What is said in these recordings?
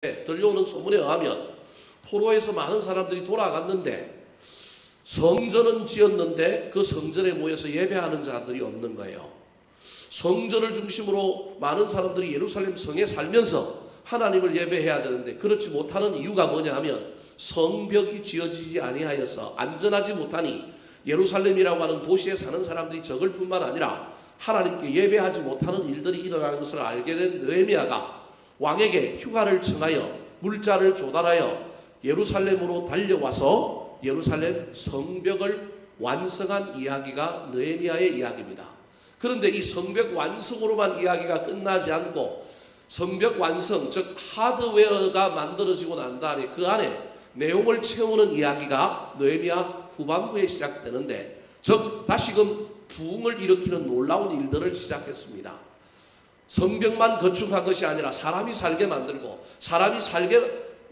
들려오는 소문에 의하면 포로에서 많은 사람들이 돌아갔는데 성전은 지었는데 그 성전에 모여서 예배하는 자들이 없는 거예요. 성전을 중심으로 많은 사람들이 예루살렘 성에 살면서 하나님을 예배해야 되는데 그렇지 못하는 이유가 뭐냐 하면 성벽이 지어지지 아니하여서 안전하지 못하니 예루살렘이라고 하는 도시에 사는 사람들이 적을 뿐만 아니라 하나님께 예배하지 못하는 일들이 일어나는 것을 알게 된 느헤미야가 왕에게 휴가를 청하여 물자를 조달하여 예루살렘으로 달려와서 예루살렘 성벽을 완성한 이야기가 느헤미야의 이야기입니다. 그런데 이 성벽 완성으로만 이야기가 끝나지 않고 성벽 완성, 즉 하드웨어가 만들어지고 난 다음에 그 안에 내용을 채우는 이야기가 느헤미야 후반부에 시작되는데, 즉 다시금 부흥을 일으키는 놀라운 일들을 시작했습니다. 성벽만 건축한 것이 아니라 사람이 살게 만들고 사람이 살게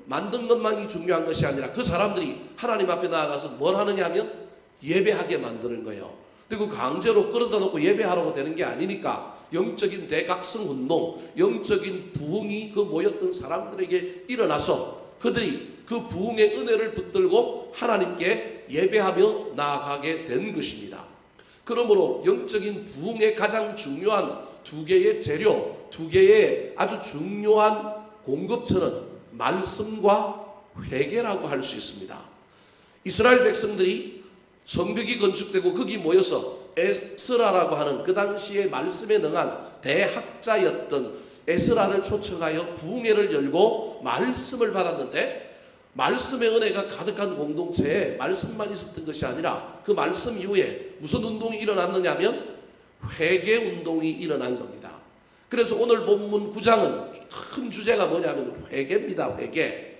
만든 것만이 중요한 것이 아니라 그 사람들이 하나님 앞에 나아가서 뭘 하느냐 하면 예배하게 만드는 거예요. 그리고 강제로 끌어다 놓고 예배하라고 되는 게 아니니까 영적인 대각성 운동, 영적인 부흥이 그 모였던 사람들에게 일어나서 그들이 그 부흥의 은혜를 붙들고 하나님께 예배하며 나아가게 된 것입니다. 그러므로 영적인 부흥의 가장 중요한 두 개의 재료, 두 개의 아주 중요한 공급처는 말씀과 회개라고 할 수 있습니다. 이스라엘 백성들이 성벽이 건축되고 거기 모여서 에스라라고 하는 그 당시에 말씀에 능한 대학자였던 에스라를 초청하여 부흥회를 열고 말씀을 받았는데, 말씀의 은혜가 가득한 공동체에 말씀만 있었던 것이 아니라 그 말씀 이후에 무슨 운동이 일어났느냐 하면 회개 운동이 일어난 겁니다. 그래서 오늘 본문 9장은 큰 주제가 뭐냐면 회개입니다. 회개.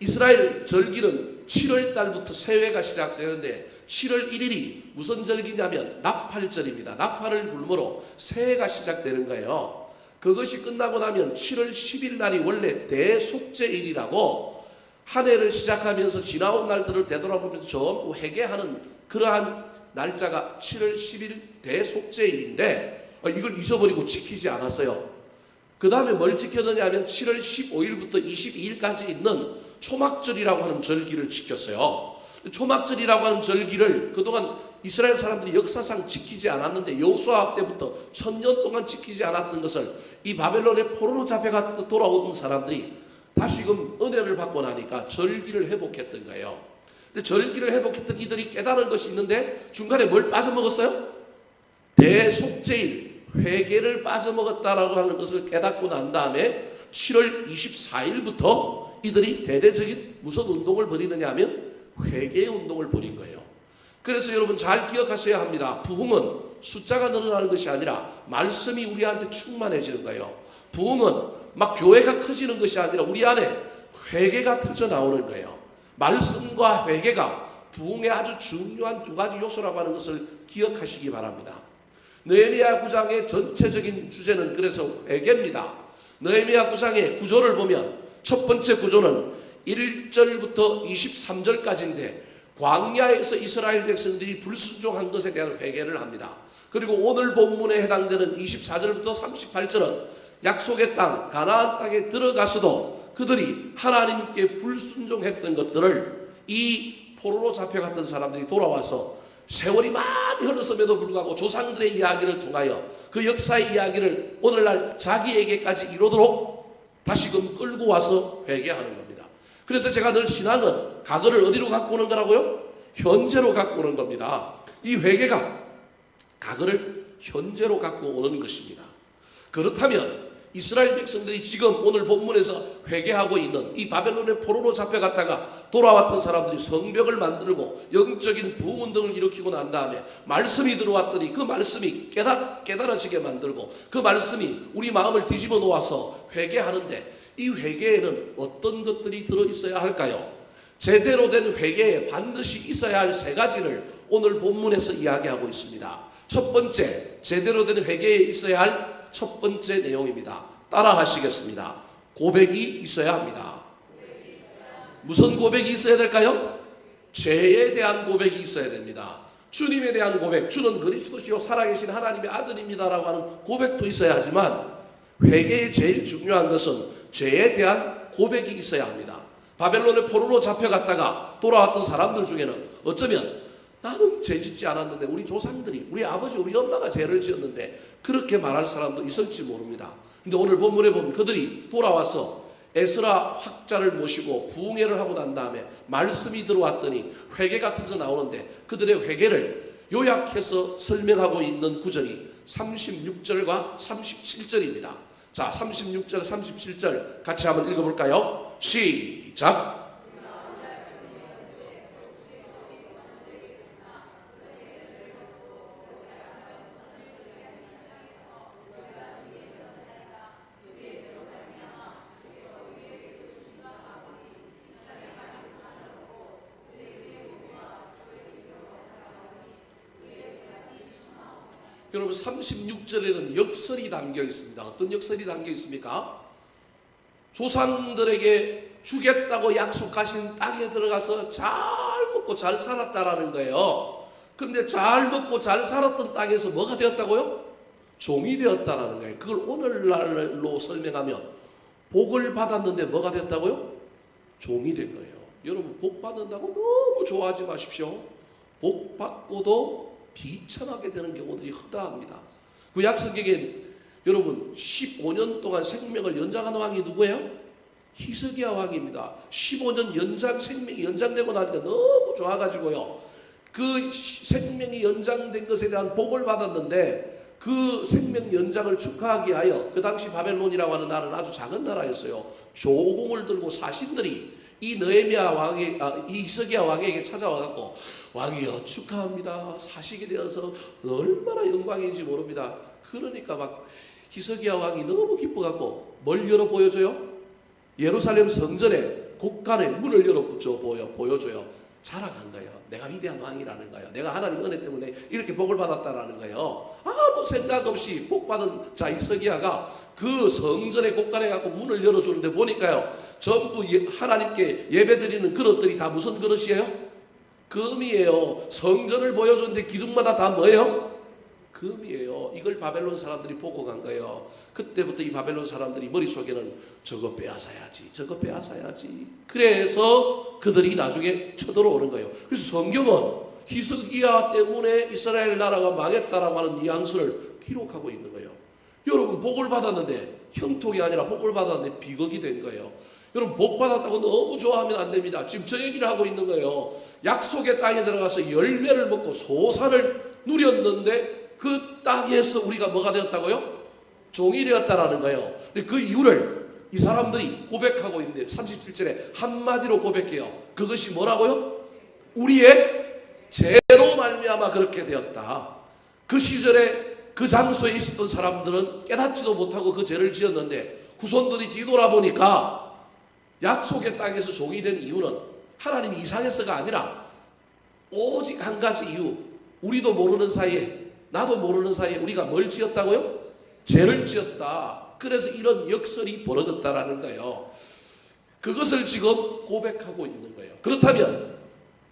이스라엘 절기는 7월 달부터 새해가 시작되는데 7월 1일이 무슨 절기냐면 나팔절입니다. 나팔을 불므로 새해가 시작되는 거예요. 그것이 끝나고 나면 7월 10일 날이 원래 대속죄일이라고 한 해를 시작하면서 지나온 날들을 되돌아보면서 전부 회개하는 그러한 날짜가 7월 10일 대속죄일인데 이걸 잊어버리고 지키지 않았어요. 그 다음에 뭘 지켰느냐 하면 7월 15일부터 22일까지 있는 초막절이라고 하는 절기를 지켰어요. 초막절이라고 하는 절기를 그동안 이스라엘 사람들이 역사상 지키지 않았는데 여호수아 때부터 1000년 동안 지키지 않았던 것을 이 바벨론의 포로로 잡혀가 돌아온 사람들이 다시금 은혜를 받고 나니까 절기를 회복했던 거예요. 근데 절기를 회복했던 이들이 깨달은 것이 있는데 중간에 뭘 빠져먹었어요? 대속죄일, 회개를 빠져먹었다라고 하는 것을 깨닫고 난 다음에 7월 24일부터 이들이 대대적인 무슨 운동을 벌이느냐 하면 회개의 운동을 벌인 거예요. 그래서 여러분 잘 기억하셔야 합니다. 부흥은 숫자가 늘어나는 것이 아니라 말씀이 우리한테 충만해지는 거예요. 부흥은 막 교회가 커지는 것이 아니라 우리 안에 회개가 터져 나오는 거예요. 말씀과 회개가 부흥의 아주 중요한 두 가지 요소라고 하는 것을 기억하시기 바랍니다. 느헤미야 9장의 전체적인 주제는 그래서 회개입니다. 느헤미야 9장의 구조를 보면 첫 번째 구조는 1절부터 23절까지인데 광야에서 이스라엘 백성들이 불순종한 것에 대한 회개를 합니다. 그리고 오늘 본문에 해당되는 24절부터 38절은 약속의 땅 가나안 땅에 들어가서도 그들이 하나님께 불순종했던 것들을 이 포로로 잡혀갔던 사람들이 돌아와서 세월이 많이 흘렀음에도 불구하고 조상들의 이야기를 통하여 그 역사의 이야기를 오늘날 자기에게까지 이루도록 다시금 끌고 와서 회개하는 겁니다. 그래서 제가 늘 신앙은 과거를 어디로 갖고 오는 거라고요? 현재로 갖고 오는 겁니다. 이 회개가 과거를 현재로 갖고 오는 것입니다. 그렇다면 이스라엘 백성들이 지금 오늘 본문에서 회개하고 있는 이 바벨론의 포로로 잡혀갔다가 돌아왔던 사람들이 성벽을 만들고 영적인 부흥운동을 일으키고 난 다음에 말씀이 들어왔더니 그 말씀이 깨달아지게 만들고 그 말씀이 우리 마음을 뒤집어 놓아서 회개하는데 이 회개에는 어떤 것들이 들어있어야 할까요? 제대로 된 회개에 반드시 있어야 할 세 가지를 오늘 본문에서 이야기하고 있습니다. 첫 번째, 제대로 된 회개에 있어야 할 첫 번째 내용입니다. 따라 하시겠습니다. 고백이 있어야 합니다. 무슨 고백이 있어야 될까요? 죄에 대한 고백이 있어야 됩니다. 주님에 대한 고백, 주는 그리스도시요 살아계신 하나님의 아들입니다라고 하는 고백도 있어야 하지만 회개의 제일 중요한 것은 죄에 대한 고백이 있어야 합니다. 바벨론의 포로로 잡혀갔다가 돌아왔던 사람들 중에는 어쩌면 나는 죄 짓지 않았는데 우리 조상들이, 우리 아버지, 우리 엄마가 죄를 지었는데 그렇게 말할 사람도 있을지 모릅니다. 근데 오늘 본문에 보면 그들이 돌아와서 에스라 학자를 모시고 부흥회를 하고 난 다음에 말씀이 들어왔더니 회개 같은 거 나오는데 그들의 회개를 요약해서 설명하고 있는 구절이 36절과 37절입니다. 자, 36절, 37절 같이 한번 읽어볼까요? 시작! 여러분 36절에는 역설이 담겨 있습니다. 어떤 역설이 담겨 있습니까? 조상들에게 주겠다고 약속하신 땅에 들어가서 잘 먹고 잘 살았다라는 거예요. 그런데 잘 먹고 잘 살았던 땅에서 뭐가 되었다고요? 종이 되었다라는 거예요. 그걸 오늘날로 설명하면 복을 받았는데 뭐가 됐다고요? 종이 된 거예요. 여러분 복 받는다고 너무 좋아하지 마십시오. 복 받고도 비참하게 되는 경우들이 허다합니다. 그 약속에겐 여러분 15년 동안 생명을 연장하는 왕이 누구예요? 히스기야 왕입니다. 15년 연장 생명이 연장되고 나니까 너무 좋아가지고요. 그 생명이 연장된 것에 대한 복을 받았는데 그 생명 연장을 축하하기 위하여 그 당시 바벨론이라고 하는 나라는 아주 작은 나라였어요. 조공을 들고 사신들이 이 느헤미야 왕이 이 히스기야 왕에게 찾아와 갖고 왕이여 축하합니다. 사식이 되어서 얼마나 영광인지 모릅니다. 그러니까 막 히스기야 왕이 너무 기뻐 갖고 뭘 열어 보여줘요? 예루살렘 성전에 곳간에 문을 열어 붙여 보여줘요. 자랑한 거예요. 내가 위대한 왕이라는 거예요. 내가 하나님 은혜 때문에 이렇게 복을 받았다라는 거예요. 아무 생각 없이 복 받은 자 히스기야가 그 성전의 곳간에 갖고 문을 열어주는데 보니까요, 전부 하나님께 예배드리는 그릇들이 다 무슨 그릇이에요? 금이에요. 성전을 보여줬는데 기둥마다 다 뭐예요? 금이에요. 이걸 바벨론 사람들이 보고 간 거예요. 그때부터 이 바벨론 사람들이 머릿속에는 저거 빼앗아야지, 저거 빼앗아야지. 그래서 그들이 나중에 쳐들어오는 거예요. 그래서 성경은 히스기야 때문에 이스라엘 나라가 망했다라고 하는 뉘앙스를 기록하고 있는 거예요. 여러분 복을 받았는데 형통이 아니라 복을 받았는데 비극이 된 거예요. 여러분 복 받았다고 너무 좋아하면 안 됩니다. 지금 저 얘기를 하고 있는 거예요. 약속의 땅에 들어가서 열매를 먹고 소산을 누렸는데 그 땅에서 우리가 뭐가 되었다고요? 종이 되었다라는 거예요. 근데 그 이유를 이 사람들이 고백하고 있는데 37절에 한마디로 고백해요. 그것이 뭐라고요? 우리의 죄로 말미암아 그렇게 되었다. 그 시절에 그 장소에 있었던 사람들은 깨닫지도 못하고 그 죄를 지었는데 후손들이 뒤돌아보니까 약속의 땅에서 종이 된 이유는 하나님이 이상해서가 아니라 오직 한 가지 이유. 우리도 모르는 사이에, 나도 모르는 사이에 우리가 뭘 지었다고요? 죄를 지었다. 그래서 이런 역설이 벌어졌다라는 거예요. 그것을 지금 고백하고 있는 거예요. 그렇다면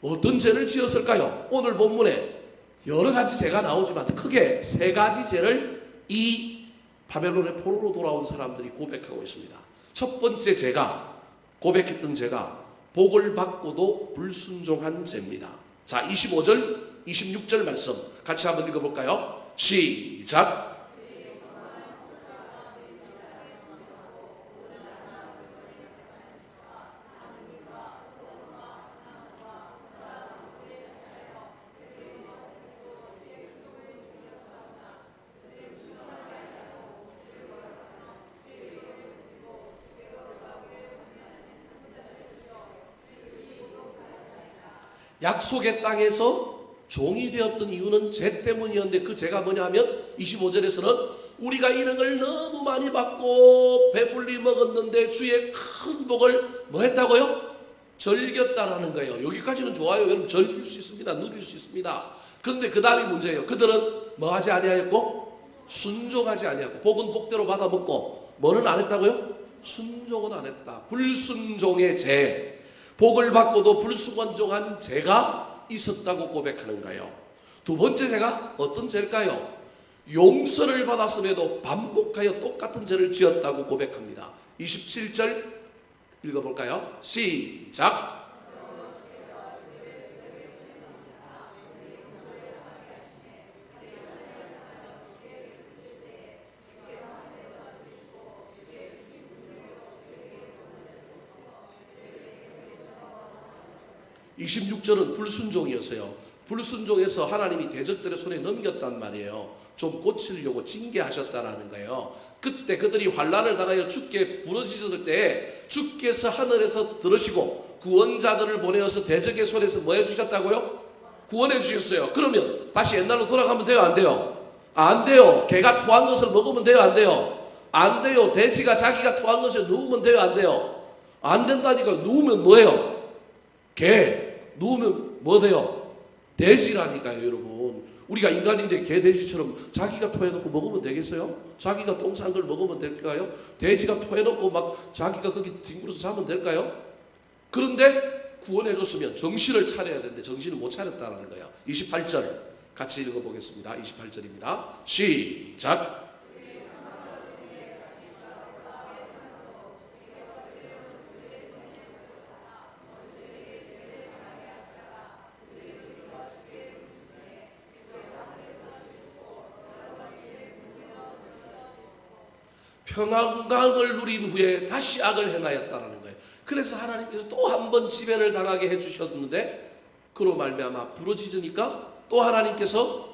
어떤 죄를 지었을까요? 오늘 본문에 여러 가지 죄가 나오지만 크게 세 가지 죄를 이 바벨론의 포로로 돌아온 사람들이 고백하고 있습니다. 첫 번째 죄가, 고백했던 죄가 복을 받고도 불순종한 죄입니다. 자, 25절, 26절 말씀 같이 한번 읽어볼까요? 시작! 약속의 땅에서 종이 되었던 이유는 죄 때문이었는데 그 죄가 뭐냐면 25절에서는 우리가 이런 걸 너무 많이 받고 배불리 먹었는데 주의 큰 복을 뭐 했다고요? 즐겼다라는 거예요. 여기까지는 좋아요. 여러분 즐길 수 있습니다. 누릴 수 있습니다. 그런데 그 다음이 문제예요. 그들은 뭐 하지 아니하였고? 순종하지 아니하고 복은 복대로 받아먹고 뭐는 안 했다고요? 순종은 안 했다. 불순종의 죄. 복을 받고도 불순종한 죄가 있었다고 고백하는 거예요. 두 번째 죄가 어떤 죄일까요? 용서를 받았음에도 반복하여 똑같은 죄를 지었다고 고백합니다. 27절 읽어볼까요? 시작. (26절은) 불순종이었어요. 불순종해서 하나님이 대적들의 손에 넘겼단 말이에요. 좀 고치려고 징계하셨다라는 거예요. 그때 그들이 환난을 당하여 죽게 부르짖을 때 주께서 하늘에서 들으시고 구원자들을 보내어서 대적의 손에서 뭐 해주셨다고요? 구원해 주셨어요. 그러면 다시 옛날로 돌아가면 돼요? 안 돼요? 안 돼요. 개가 토한 것을 먹으면 돼요? 안 돼요? 안 돼요. 돼지가 자기가 토한 것을 누우면 돼요? 안 돼요? 안 된다니까요. 누우면 뭐예요? 개. 누우면 뭐 돼요? 돼지라니까요, 여러분. 우리가 인간인데 개, 돼지처럼 자기가 토해놓고 먹으면 되겠어요? 자기가 똥 싼 걸 먹으면 될까요? 돼지가 토해놓고 막 자기가 거기 뒹굴어서 자면 될까요? 그런데 구원해줬으면 정신을 차려야 되는데 정신을 못 차렸다는 거예요. 28절 같이 읽어보겠습니다. 28절입니다. 시작. 평안강을 누린 후에 다시 악을 행하였다는 거예요. 그래서 하나님께서 또 한 번 지변을 당하게 해주셨는데 그로 말미암아 부러지니까 또 하나님께서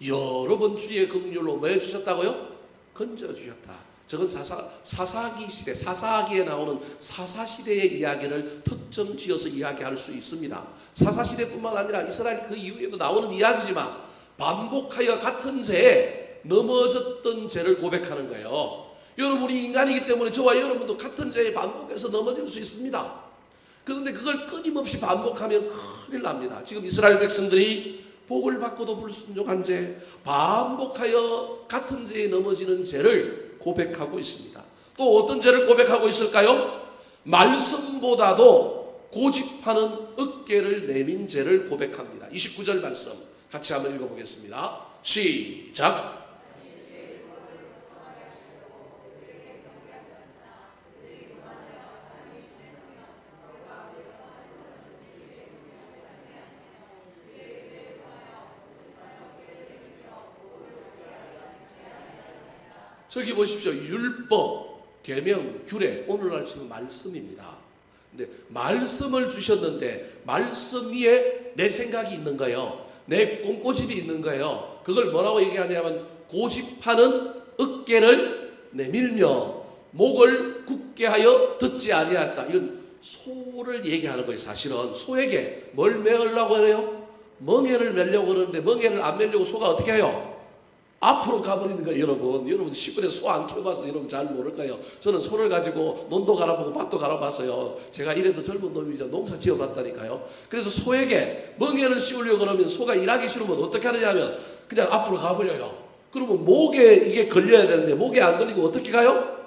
여러 번 주의 긍휼로 뭐 해주셨다고요? 건져주셨다. 저건 사사기 시대, 사사기에 나오는 사사시대의 이야기를 특정 지어서 이야기할 수 있습니다. 사사시대뿐만 아니라 이스라엘 그 이후에도 나오는 이야기지만 반복하여 같은 죄에 넘어졌던 죄를 고백하는 거예요. 여러분이 인간이기 때문에 저와 여러분도 같은 죄에 반복해서 넘어질 수 있습니다. 그런데 그걸 끊임없이 반복하면 큰일 납니다. 지금 이스라엘 백성들이 복을 받고도 불순종한 죄, 반복하여 같은 죄에 넘어지는 죄를 고백하고 있습니다. 또 어떤 죄를 고백하고 있을까요? 말씀보다도 고집하는 어깨를 내민 죄를 고백합니다. 29절 말씀 같이 한번 읽어보겠습니다. 시작. 저기 보십시오. 율법, 계명, 규례, 오늘날 지금 말씀입니다. 근데 말씀을 주셨는데 말씀 위에 내 생각이 있는 거예요. 내 똥꼬집이 있는 거예요. 그걸 뭐라고 얘기하냐면 고집하는 어깨를 내밀며 목을 굳게 하여 듣지 아니하였다. 이건 소를 얘기하는 거예요. 사실은 소에게 뭘 매으려고 해요? 멍에를 매려고 그러는데 멍에를 안 매려고 소가 어떻게 해요? 앞으로 가버리는 거예요. 여러분 시골에 소 안 키워봐서 여러분 잘 모를 거예요. 저는 소를 가지고 논도 갈아보고 밭도 갈아봤어요. 제가 이래도 젊은 놈이죠. 농사 지어봤다니까요. 그래서 소에게 멍에를 씌우려고 그러면 소가 일하기 싫으면 어떻게 하느냐면 그냥 앞으로 가버려요. 그러면 목에 이게 걸려야 되는데 목에 안 걸리고 어떻게 가요?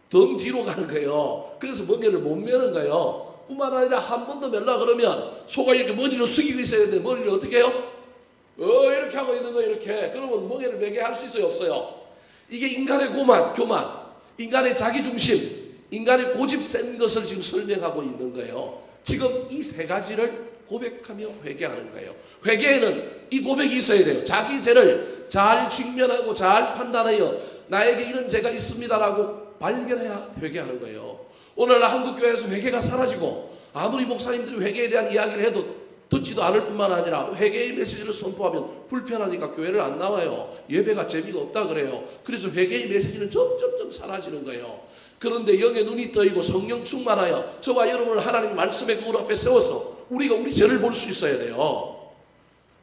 등 뒤로 가는 거예요. 그래서 멍에를 못 매는 거예요. 뿐만 아니라 한 번 더 매려 그러면 소가 이렇게 머리를 숙이고 있어야 되는데 머리를 어떻게 해요? 이렇게 하고 있는 거 이렇게. 그러면 멍에를 매게 할 수 있어요? 없어요? 이게 인간의 교만, 인간의 자기중심, 인간의 고집 센 것을 지금 설명하고 있는 거예요. 지금 이 세 가지를 고백하며 회개하는 거예요. 회개에는 이 고백이 있어야 돼요. 자기 죄를 잘 직면하고 잘 판단하여 나에게 이런 죄가 있습니다라고 발견해야 회개하는 거예요. 오늘날 한국교회에서 회개가 사라지고 아무리 목사님들이 회개에 대한 이야기를 해도 듣지도 않을 뿐만 아니라 회개의 메시지를 선포하면 불편하니까 교회를 안 나와요. 예배가 재미가 없다 그래요. 그래서 회개의 메시지는 점점 사라지는 거예요. 그런데 영의 눈이 떠이고 성령 충만하여 저와 여러분을 하나님 말씀의 거울 앞에 세워서 우리가 우리 죄를 볼 수 있어야 돼요.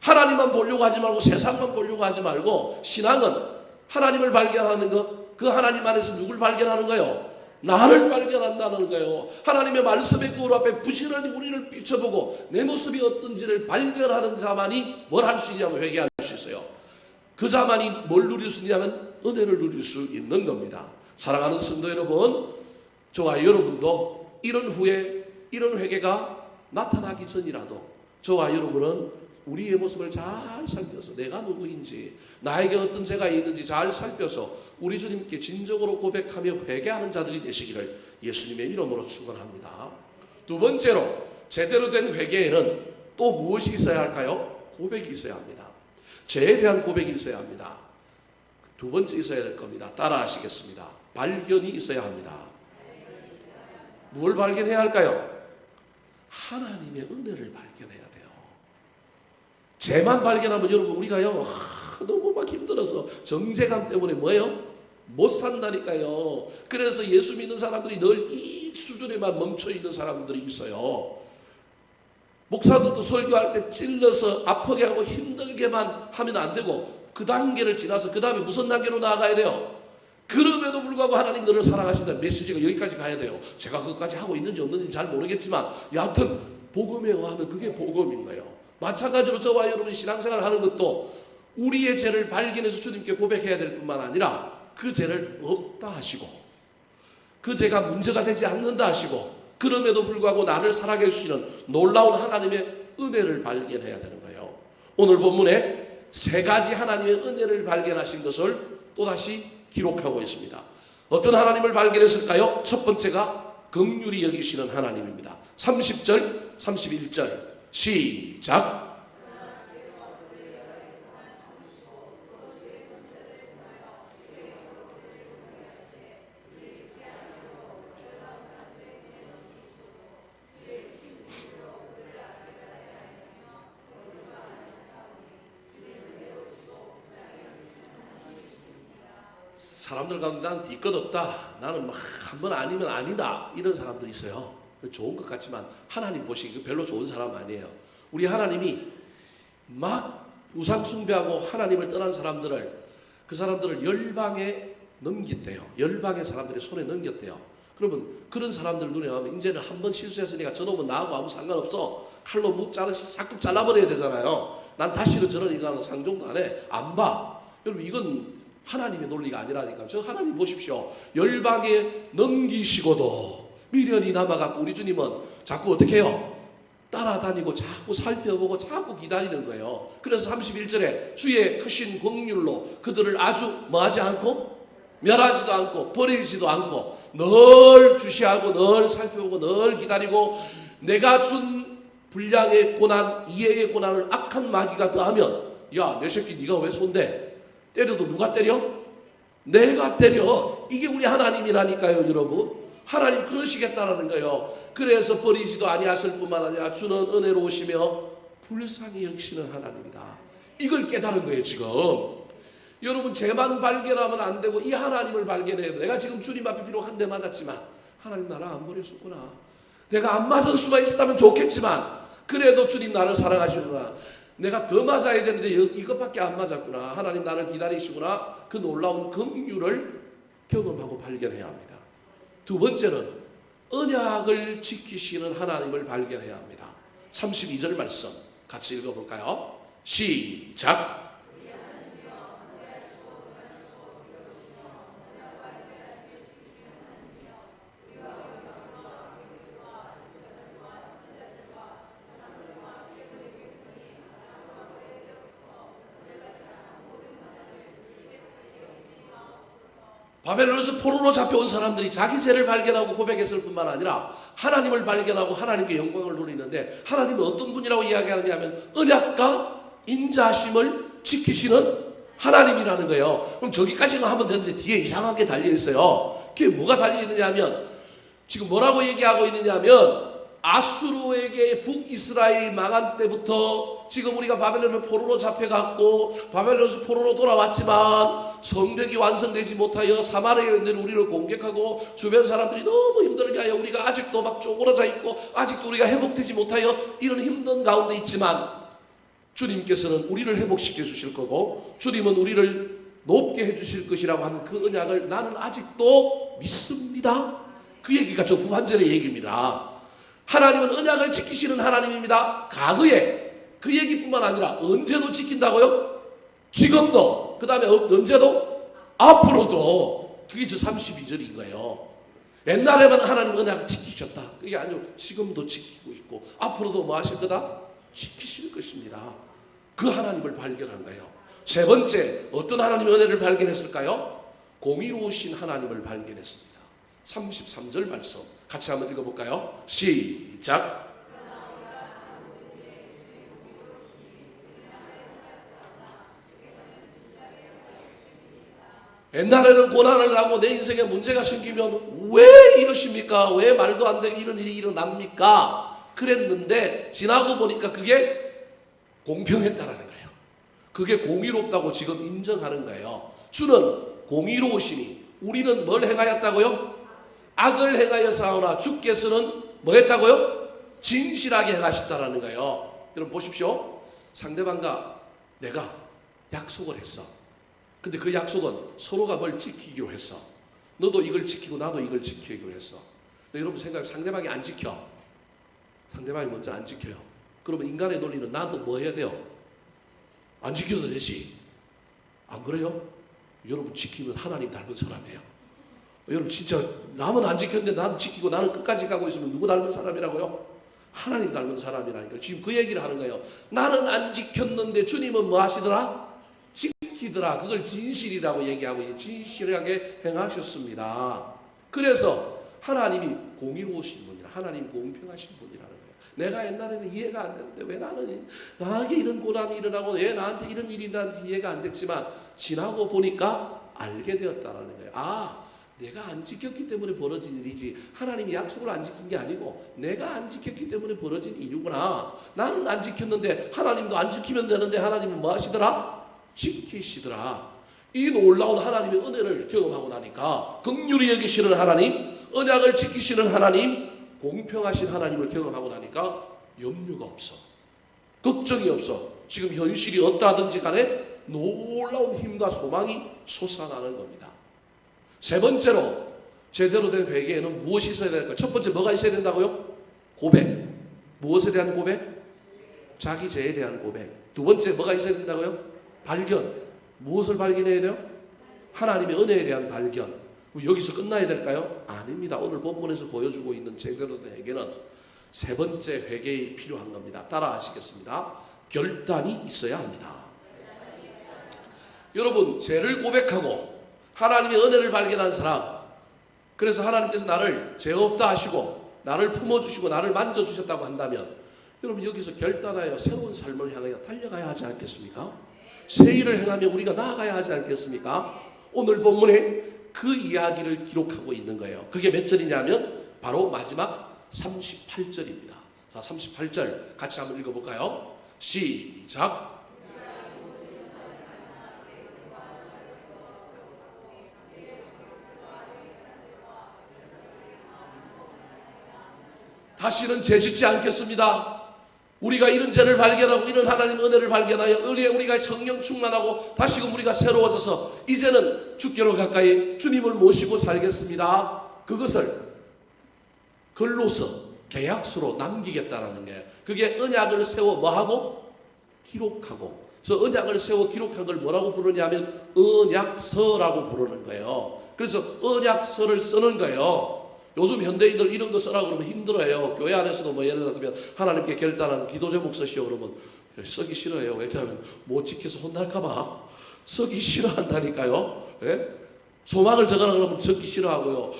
하나님만 보려고 하지 말고 세상만 보려고 하지 말고 신앙은 하나님을 발견하는 것, 그 하나님 안에서 누굴 발견하는 거예요? 나를 발견한다는 거예요. 하나님의 말씀의 거울 앞에 부지런히 우리를 비춰보고 내 모습이 어떤지를 발견하는 자만이 뭘 할 수 있냐면 회개할 수 있어요. 그 자만이 뭘 누릴 수 있냐면 은혜를 누릴 수 있는 겁니다. 사랑하는 성도 여러분, 저와 여러분도 이런 후에 이런 회개가 나타나기 전이라도 저와 여러분은 우리의 모습을 잘 살펴서 내가 누구인지 나에게 어떤 죄가 있는지 잘 살펴서 우리 주님께 진정으로 고백하며 회개하는 자들이 되시기를 예수님의 이름으로 축원합니다. 두 번째로 제대로 된 회개에는 또 무엇이 있어야 할까요? 고백이 있어야 합니다. 죄에 대한 고백이 있어야 합니다. 두 번째 있어야 될 겁니다. 따라 하시겠습니다. 발견이 있어야 합니다. 뭘 발견해야 할까요? 하나님의 은혜를 발견해야 돼요. 죄만 발견하면 여러분 우리가요 너무 막 힘들어서 정죄감 때문에 뭐예요? 못 산다니까요. 그래서 예수 믿는 사람들이 늘 이 수준에만 멈춰 있는 사람들이 있어요. 목사들도 설교할 때 찔러서 아프게 하고 힘들게만 하면 안 되고 그 단계를 지나서 그 다음에 무슨 단계로 나아가야 돼요? 그럼에도 불구하고 하나님 너를 사랑하신다는 메시지가 여기까지 가야 돼요. 제가 그것까지 하고 있는지 없는지 잘 모르겠지만 여하튼 복음에 의하면 그게 복음인 거예요. 마찬가지로 저와 여러분이 신앙생활을 하는 것도 우리의 죄를 발견해서 주님께 고백해야 될 뿐만 아니라 그 죄를 없다 하시고 그 죄가 문제가 되지 않는다 하시고 그럼에도 불구하고 나를 사랑해 주시는 놀라운 하나님의 은혜를 발견해야 되는 거예요. 오늘 본문에 세 가지 하나님의 은혜를 발견하신 것을 또다시 기록하고 있습니다. 어떤 하나님을 발견했을까요? 첫 번째가 긍휼히 여기시는 하나님입니다. 30절, 31절 시작. 사람들 가운데 나는 뒤끝 없다. 나는 막 한 번 아니면 아니다. 이런 사람들이 있어요. 좋은 것 같지만 하나님 보시기 별로 좋은 사람 아니에요. 우리 하나님이 막 우상 숭배하고 하나님을 떠난 사람들을 그 사람들을 열방에 넘겼대요. 열방의 사람들의 손에 넘겼대요. 그러면 그런 사람들 눈에 가면 이제는 한 번 실수했으니까 저놈은 나하고 아무 상관없어. 칼로 묵 자르시 자꾸 잘라버려야 되잖아요. 난 다시는 저런 인간은 상종도 안 해. 안 봐. 여러분 이건 하나님의 논리가 아니라니까요. 저 하나님 보십시오. 열방에 넘기시고도 미련이 남아갖고 우리 주님은 자꾸 어떻게 해요? 따라다니고 자꾸 살펴보고 자꾸 기다리는 거예요. 그래서 31절에 주의 크신 긍휼로 그들을 아주 뭐하지 않고 멸하지도 않고 버리지도 않고 늘 주시하고 늘 살펴보고 늘 기다리고 내가 준 분량의 고난 이해의 고난을 악한 마귀가 더하면 야 내 새끼 네가 왜 손대? 때려도 누가 때려? 내가 때려. 이게 우리 하나님이라니까요, 여러분. 하나님 그러시겠다라는 거예요. 그래서 버리지도 아니하실 뿐만 아니라 주는 은혜로우시며 불쌍히 여기시는 하나님이다. 이걸 깨달은 거예요, 지금. 여러분 죄만 발견하면 안 되고 이 하나님을 발견해야 돼. 내가 지금 주님 앞에 비록 한 대 맞았지만 하나님 나를 안 버렸었구나. 내가 안 맞을 수만 있었다면 좋겠지만 그래도 주님 나를 사랑하시구나. 내가 더 맞아야 되는데 이것밖에 안 맞았구나. 하나님 나를 기다리시구나. 그 놀라운 긍휼을 경험하고 발견해야 합니다. 두 번째는 언약을 지키시는 하나님을 발견해야 합니다. 32절 말씀 같이 읽어볼까요? 시작. 바벨론에서 포로로 잡혀온 사람들이 자기 죄를 발견하고 고백했을 뿐만 아니라 하나님을 발견하고 하나님께 영광을 돌리는데 하나님은 어떤 분이라고 이야기하느냐 하면 언약과 인자하심을 지키시는 하나님이라는 거예요. 그럼 저기까지만 하면 되는데 뒤에 이상한 게 달려있어요. 그게 뭐가 달려있느냐 하면 지금 뭐라고 얘기하고 있느냐 하면 아수르에게 북이스라엘이 망한 때부터 지금 우리가 바벨론을 포로로 잡혀갔고 바벨론에서 포로로 돌아왔지만 성벽이 완성되지 못하여 사마리아인들이 우리를 공격하고 주변 사람들이 너무 힘들게 하여 우리가 아직도 막 쪼그러져 있고 아직도 우리가 회복되지 못하여 이런 힘든 가운데 있지만 주님께서는 우리를 회복시켜 주실 거고 주님은 우리를 높게 해주실 것이라고 하는 그 언약을 나는 아직도 믿습니다. 그 얘기가 저 후반절의 얘기입니다. 하나님은 언약을 지키시는 하나님입니다. 과거에 그 얘기뿐만 아니라 언제도 지킨다고요? 지금도 그 다음에 언제도? 앞으로도. 그게 저 32절인 거예요. 옛날에만 하나님 언약을 지키셨다. 그게 아니고 지금도 지키고 있고 앞으로도 뭐 하실 거다? 지키실 것입니다. 그 하나님을 발견한 거예요. 세 번째 어떤 하나님의 은혜를 발견했을까요? 공의로우신 하나님을 발견했습니다. 33절 말씀 같이 한번 읽어볼까요? 시작. 옛날에는 고난을 하고 내 인생에 문제가 생기면 왜 이러십니까? 왜 말도 안 되게 이런 일이 일어납니까? 그랬는데 지나고 보니까 그게 공평했다라는 거예요. 그게 공의롭다고 지금 인정하는 거예요. 주는 공의로우시니 우리는 뭘 행하였다고요? 악을 행하여 싸우나 주께서는 뭐 했다고요? 진실하게 행하셨다라는 거예요. 여러분 보십시오. 상대방과 내가 약속을 했어. 근데 그 약속은 서로가 뭘 지키기로 했어. 너도 이걸 지키고 나도 이걸 지키기로 했어. 여러분 생각해, 상대방이 안 지켜. 상대방이 먼저 안 지켜요. 그러면 인간의 논리는 나도 뭐 해야 돼요? 안 지켜도 되지. 안 그래요? 여러분 지키면 하나님 닮은 사람이에요. 여러분 진짜 남은 안 지켰는데 난 지키고 나는 끝까지 가고 있으면 누구 닮은 사람이라고요? 하나님 닮은 사람이라니까. 지금 그 얘기를 하는 거예요. 나는 안 지켰는데 주님은 뭐 하시더라? 지키더라. 그걸 진실이라고 얘기하고 진실하게 행하셨습니다. 그래서 하나님이 공의로우신 분이라, 하나님이 공평하신 분이라는 거예요. 내가 옛날에는 이해가 안 되는데 왜 나에게 이런 고난이 일어나고 왜 나한테 이런 일이 나한테 이해가 안 됐지만 지나고 보니까 알게 되었다라는 거예요. 아, 내가 안 지켰기 때문에 벌어진 일이지 하나님이 약속을 안 지킨 게 아니고 내가 안 지켰기 때문에 벌어진 일이구나. 나는 안 지켰는데 하나님도 안 지키면 되는데 하나님은 뭐 하시더라? 지키시더라. 이 놀라운 하나님의 은혜를 경험하고 나니까 긍휼히 여기시는 하나님, 언약을 지키시는 하나님, 공평하신 하나님을 경험하고 나니까 염려가 없어. 걱정이 없어. 지금 현실이 어떠하든지 간에 놀라운 힘과 소망이 솟아나는 겁니다. 세 번째로 제대로 된 회개에는 무엇이 있어야 될까요? 첫 번째 뭐가 있어야 된다고요? 고백. 무엇에 대한 고백? 자기 죄에 대한 고백. 두 번째 뭐가 있어야 된다고요? 발견. 무엇을 발견해야 돼요? 하나님의 은혜에 대한 발견. 여기서 끝나야 될까요? 아닙니다. 오늘 본문에서 보여주고 있는 제대로 된 회개는 세 번째 회개에 필요한 겁니다. 따라 하시겠습니다. 결단이 있어야 합니다. 여러분, 죄를 고백하고 하나님의 은혜를 발견한 사람, 그래서 하나님께서 나를 죄 없다 하시고 나를 품어주시고 나를 만져주셨다고 한다면 여러분 여기서 결단하여 새로운 삶을 향하여 달려가야 하지 않겠습니까? 새 일을 행하며 우리가 나아가야 하지 않겠습니까? 오늘 본문에 그 이야기를 기록하고 있는 거예요. 그게 몇 절이냐면 바로 마지막 38절입니다. 자, 38절 같이 한번 읽어볼까요? 시작. 다시는 죄짓지 않겠습니다. 우리가 이런 죄를 발견하고 이런 하나님의 은혜를 발견하여 우리가 성령 충만하고 다시금 우리가 새로워져서 이제는 주께로 가까이 주님을 모시고 살겠습니다. 그것을 글로서 계약서로 남기겠다라는 거예요. 그게 언약을 세워 뭐하고? 기록하고. 그래서 언약을 세워 기록한 걸 뭐라고 부르냐면 언약서라고 부르는 거예요. 그래서 언약서를 쓰는 거예요. 요즘 현대인들 이런 거 쓰라고 그러면 힘들어요. 교회 안에서도 뭐 예를 들면 하나님께 결단한 기도 제목 쓰시오 그러면 쓰기 싫어요. 왜냐하면 못 지켜서 혼날까봐 쓰기 싫어한다니까요. 예? 소망을 적으라 그러면 적기 싫어하고요.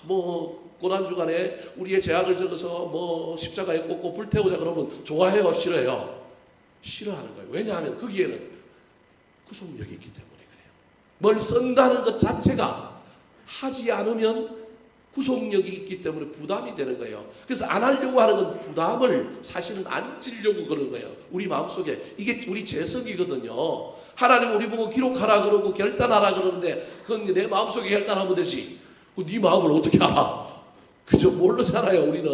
뭐 고난주간에 우리의 죄악을 적어서 뭐 십자가에 꽂고 불태우자 그러면 좋아해요, 싫어해요? 싫어하는 거예요. 왜냐하면 거기에는 구속력이 있기 때문에 그래요. 뭘 쓴다는 것 자체가 하지 않으면 구속력이 있기 때문에 부담이 되는 거예요. 그래서 안 하려고 하는 건 부담을 사실은 안 지려고 그러는 거예요. 우리 마음속에. 이게 우리 재성이거든요. 하나님 우리 보고 기록하라 그러고 결단하라 그러는데 그건 내 마음속에 결단하면 되지. 네 마음을 어떻게 알아? 그죠? 모르잖아요, 우리는.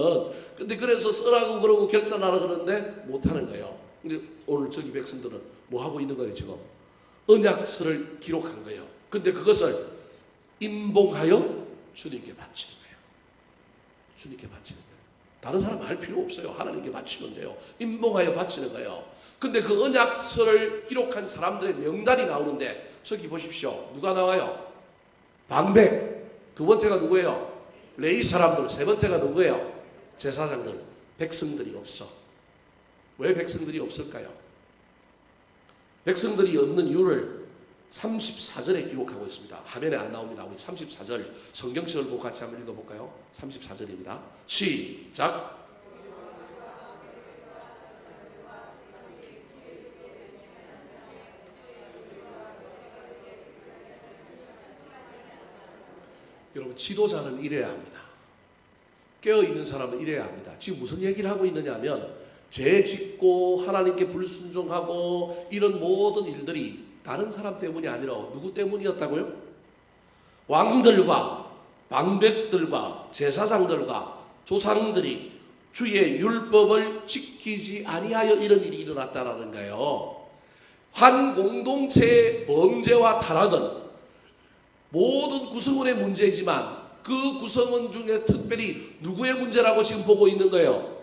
근데 그래서 쓰라고 그러고 결단하라 그러는데 못하는 거예요. 근데 오늘 저기 백성들은 뭐 하고 있는 거예요, 지금? 언약서를 기록한 거예요. 근데 그것을 임봉하여 주님께 바치는 거예요. 주님께 바치는 거예요. 다른 사람 알 필요 없어요. 하나님께 바치면 돼요. 임봉하여 바치는 거예요. 근데 그 언약서를 기록한 사람들의 명단이 나오는데 저기 보십시오. 누가 나와요? 방백. 두 번째가 누구예요? 레위 사람들. 세 번째가 누구예요? 제사장들. 백성들이 없어. 왜 백성들이 없을까요? 백성들이 없는 이유를 34절에 기록하고 있습니다. 화면에 안 나옵니다. 우리 34절 성경책을 보고 같이 한번 읽어볼까요? 34절입니다. 시작. 여러분, 지도자는 이래야 합니다. 깨어있는 사람은 이래야 합니다. 지금 무슨 얘기를 하고 있느냐면 죄 짓고 하나님께 불순종하고 이런 모든 일들이 다른 사람 때문이 아니라 누구 때문이었다고요? 왕들과 방백들과 제사장들과 조상들이 주의 율법을 지키지 아니하여 이런 일이 일어났다라는 거예요. 한 공동체의 범죄와 타락은 모든 구성원의 문제이지만 그 구성원 중에 특별히 누구의 문제라고 지금 보고 있는 거예요?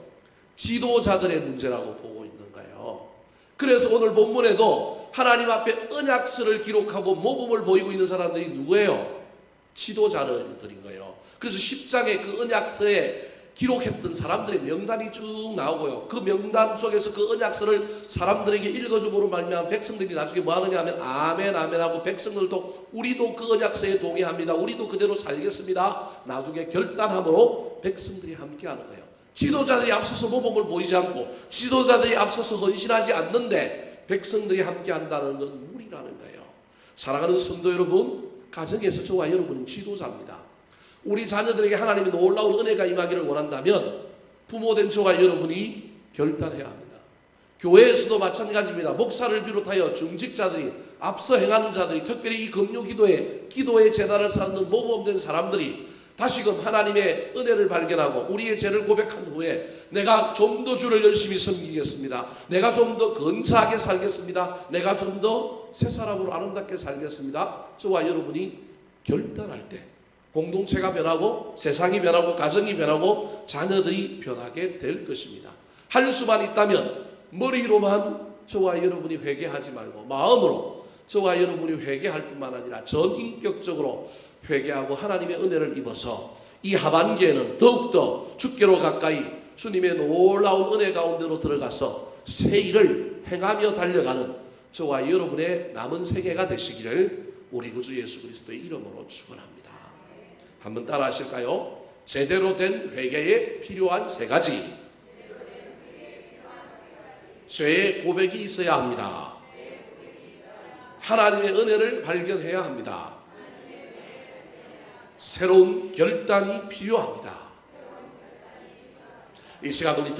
지도자들의 문제라고 보고 있는 거예요. 그래서 오늘 본문에도 하나님 앞에 언약서를 기록하고 모범을 보이고 있는 사람들이 누구예요? 지도자들인 거예요. 그래서 10장의 그 언약서에 기록했던 사람들의 명단이 쭉 나오고요. 그 명단 속에서 그 언약서를 사람들에게 읽어줌으로 말미암아 백성들이 나중에 뭐 하느냐 하면 아멘 아멘 하고 백성들도 우리도 그 언약서에 동의합니다. 우리도 그대로 살겠습니다. 나중에 결단함으로 백성들이 함께 하는 거예요. 지도자들이 앞서서 모범을 보이지 않고 지도자들이 앞서서 헌신하지 않는데 백성들이 함께 한다는 건 무리라는 거예요. 사랑하는 성도 여러분, 가정에서 저와 여러분은 지도자입니다. 우리 자녀들에게 하나님의 놀라운 은혜가 임하기를 원한다면 부모된 저와 여러분이 결단해야 합니다. 교회에서도 마찬가지입니다. 목사를 비롯하여 중직자들이 앞서 행하는 자들이 특별히 이 금요 기도의 제단을 쌓는 모범된 사람들이 다시금 하나님의 은혜를 발견하고 우리의 죄를 고백한 후에 내가 좀 더 주를 열심히 섬기겠습니다. 내가 좀 더 근사하게 살겠습니다. 내가 좀 더 새 사람으로 아름답게 살겠습니다. 저와 여러분이 결단할 때 공동체가 변하고 세상이 변하고 가정이 변하고 자녀들이 변하게 될 것입니다. 할 수만 있다면 머리로만 저와 여러분이 회개하지 말고 마음으로 저와 여러분이 회개할 뿐만 아니라 전인격적으로 회개하고 하나님의 은혜를 입어서 이 하반기에는 더욱더 주께로 가까이 주님의 놀라운 은혜 가운데로 들어가서 새 일을 행하며 달려가는 저와 여러분의 남은 생애가 되시기를 우리 구주 예수 그리스도의 이름으로 축원합니다. 한번 따라 하실까요? 제대로 된 회개에 필요한 세 가지. 죄의 고백이 있어야 합니다. 하나님의 은혜를 발견해야 합니다. 새로운 결단이 필요합니다. 이 시간 우리